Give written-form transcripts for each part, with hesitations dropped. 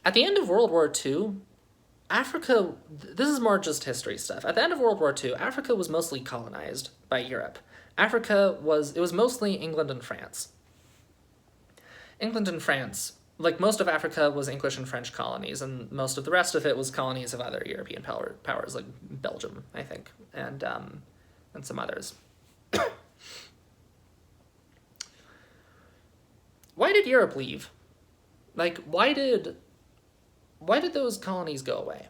At the end of World War II, Africa, this is more just history stuff. At the end of World War II, Africa was mostly colonized by Europe. It was mostly England and France. England and France, like most of Africa was English and French colonies, and most of the rest of it was colonies of other European powers, like Belgium, I think, and some others. Why did Europe leave? Like, why did those colonies go away?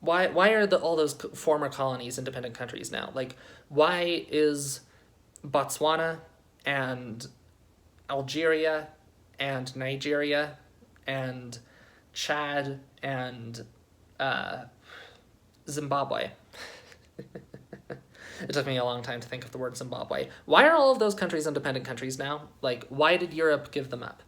Why are all those former colonies independent countries now? Like, why is Botswana and Algeria and Nigeria and Chad and Zimbabwe? It took me a long time to think of the word Zimbabwe. Why are all of those countries independent countries now? Like, why did Europe give them up?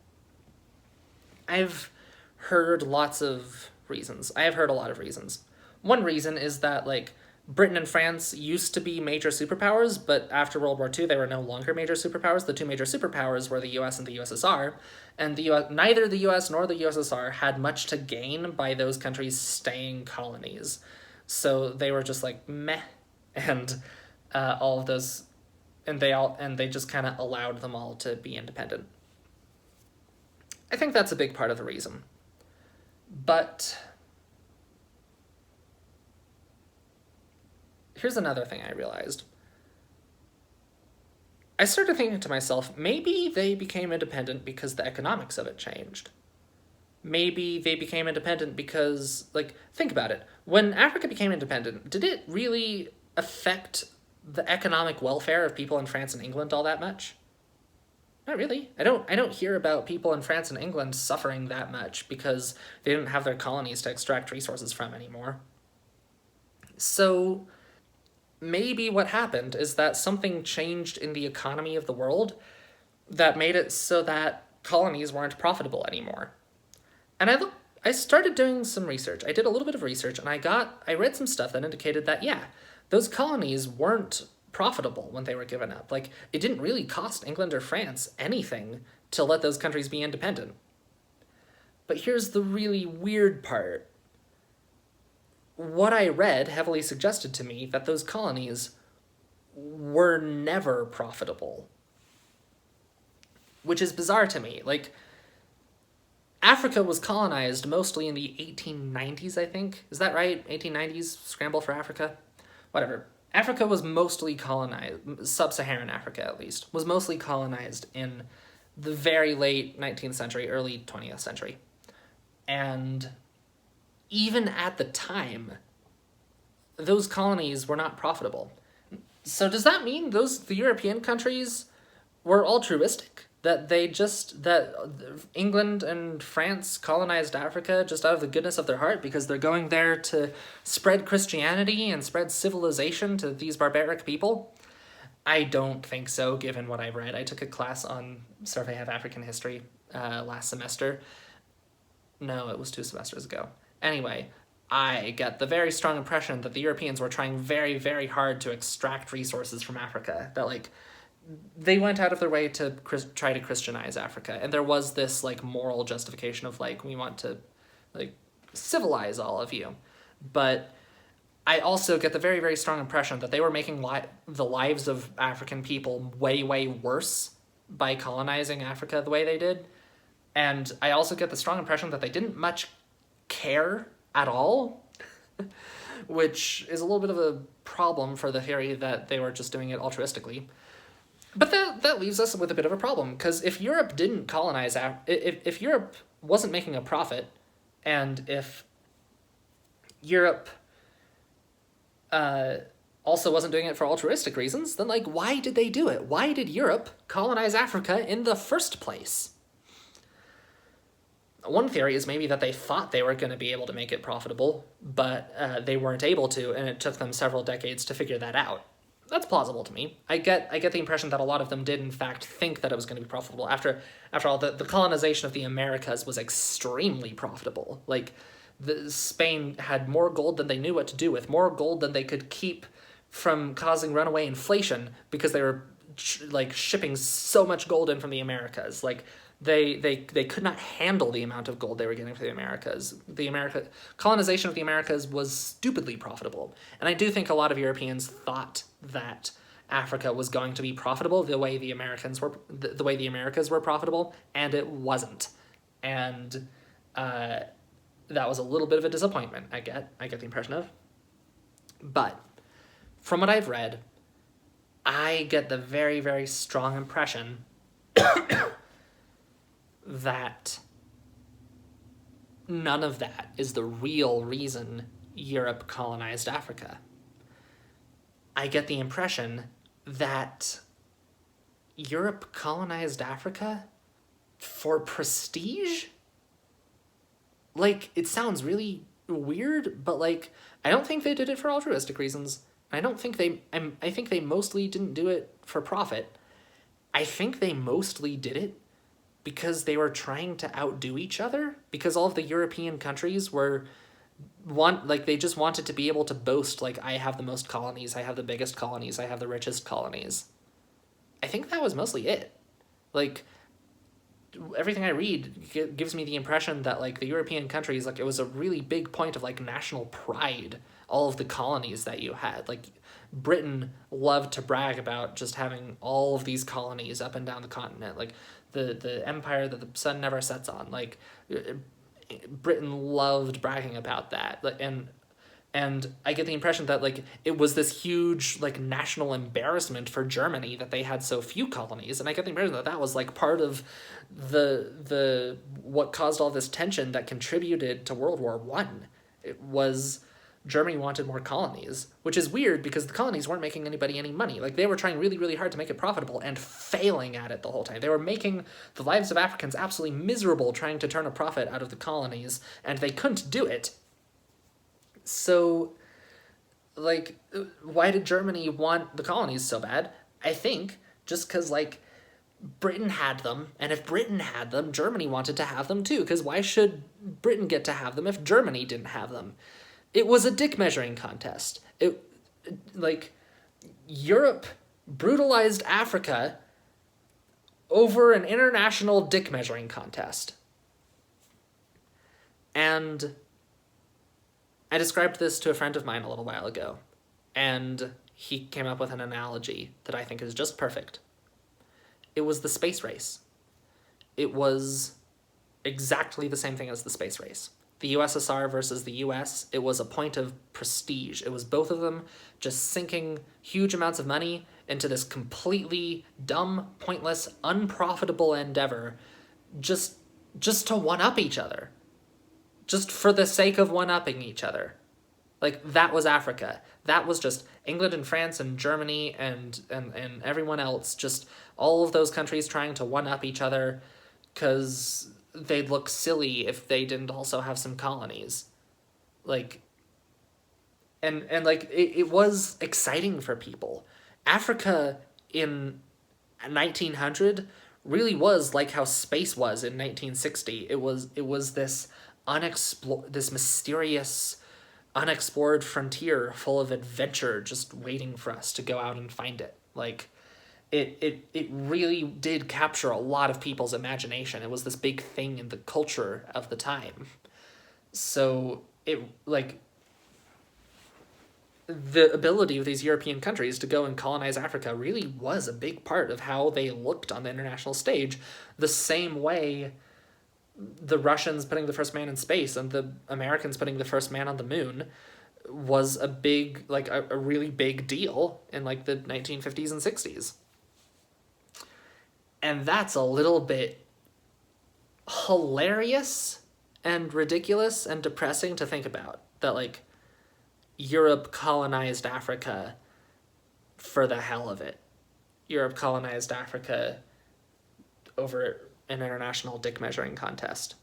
I've heard lots of reasons. I have heard a lot of reasons. One reason is that, like, Britain and France used to be major superpowers, but after World War II, they were no longer major superpowers. The two major superpowers were the US and the USSR, and neither the US nor the USSR had much to gain by those countries staying colonies. So they were just like, meh, and all of those, and they just kind of allowed them all to be independent. I think that's a big part of the reason. But here's another thing I realized. I started thinking to myself, maybe they became independent because the economics of it changed. Maybe they became independent because, like, think about it. When Africa became independent, did it really affect the economic welfare of people in France and England all that much? Not really. I don't hear about people in France and England suffering that much because they didn't have their colonies to extract resources from anymore. So maybe what happened is that something changed in the economy of the world that made it so that colonies weren't profitable anymore. And I started doing some research. I did a little bit of research, and I read some stuff that indicated that, yeah, those colonies weren't profitable when they were given up. Like, it didn't really cost England or France anything to let those countries be independent. But here's the really weird part. What I read heavily suggested to me that those colonies were never profitable. Which is bizarre to me. Like, Africa was colonized mostly in the 1890s, I think. Is that right? 1890s? Scramble for Africa? Whatever. Africa was mostly colonized, sub-Saharan Africa at least, was mostly colonized in the very late 19th century, early 20th century. And even at the time, those colonies were not profitable. So does that mean the European countries were altruistic? That England and France colonized Africa just out of the goodness of their heart because they're going there to spread Christianity and spread civilization to these barbaric people? I don't think so, given what I've read. I took a class on Survey of African History last semester. No, it was 2 semesters ago. Anyway, I get the very strong impression that the Europeans were trying very, very hard to extract resources from Africa. That, like, they went out of their way to try to Christianize Africa, and there was this, like, moral justification of, like, we want to, like, civilize all of you. But I also get the very, very strong impression that they were making the lives of African people way, way worse by colonizing Africa the way they did. And I also get the strong impression that they didn't much care at all, which is a little bit of a problem for the theory that they were just doing it altruistically. But that leaves us with a bit of a problem, because if Europe didn't colonize, if Europe wasn't making a profit, and if Europe also wasn't doing it for altruistic reasons, then, like, why did they do it? Why did Europe colonize Africa in the first place? One theory is maybe that they thought they were going to be able to make it profitable, but they weren't able to, and it took them several decades to figure that out. That's plausible to me. I get the impression that a lot of them did, in fact, think that it was going to be profitable. After all, the colonization of the Americas was extremely profitable. Like, Spain had more gold than they knew what to do with, more gold than they could keep from causing runaway inflation, because they were, shipping so much gold in from the Americas. Like, They could not handle the amount of gold they were getting for the Americas. Colonization of the Americas was stupidly profitable, and I do think a lot of Europeans thought that Africa was going to be profitable the way the Americas were profitable, and it wasn't. And that was a little bit of a disappointment. I get the impression of, but from what I've read, I get the very, very strong impression that none of that is the real reason Europe colonized Africa. I get the impression that Europe colonized Africa for prestige? Like, it sounds really weird, but like, I don't think they did it for altruistic reasons. I think they mostly didn't do it for profit. I think they mostly did it because they were trying to outdo each other, because all of the European countries they just wanted to be able to boast, like, I have the most colonies, I have the biggest colonies, I have the richest colonies. I think that was mostly it. Like, everything I read gives me the impression that, like, the European countries, like, it was a really big point of, like, national pride, all of the colonies that you had. Like, Britain loved to brag about just having all of these colonies up and down the continent. Like, the empire that the sun never sets on. Like, Britain loved bragging about that. And I get the impression that, like, it was this huge, like, national embarrassment for Germany that they had so few colonies. And I get the impression that that was, like, part of the what caused all this tension that contributed to World War One. It was Germany wanted more colonies, which is weird because the colonies weren't making anybody any money. Like, they were trying really, really hard to make it profitable and failing at it the whole time. They were making the lives of Africans absolutely miserable trying to turn a profit out of the colonies, and they couldn't do it. So, like, why did Germany want the colonies so bad? I think just because, like, Britain had them, and if Britain had them, Germany wanted to have them too, because why should Britain get to have them if Germany didn't have them? It was a dick measuring contest. Europe brutalized Africa over an international dick measuring contest. And I described this to a friend of mine a little while ago, and he came up with an analogy that I think is just perfect. It was the space race. It was exactly the same thing as the space race. The USSR versus the US, it was a point of prestige. It was both of them just sinking huge amounts of money into this completely dumb, pointless, unprofitable endeavor just to one-up each other. Just for the sake of one-upping each other. Like, that was Africa. That was just England and France and Germany and everyone else, just all of those countries trying to one-up each other because they'd look silly if they didn't also have some colonies. Like, and it was exciting for people. Africa in 1900 really was like how space was in 1960. It was this this mysterious, unexplored frontier full of adventure just waiting for us to go out and find it. Like, it really did capture a lot of people's imagination. It was this big thing in the culture of the time. So the ability of these European countries to go and colonize Africa really was a big part of how they looked on the international stage, the same way the Russians putting the first man in space and the Americans putting the first man on the moon was a big, like, a really big deal in, like, the 1950s and 60s. And that's a little bit hilarious and ridiculous and depressing to think about. That, like, Europe colonized Africa for the hell of it. Europe colonized Africa over an international dick measuring contest.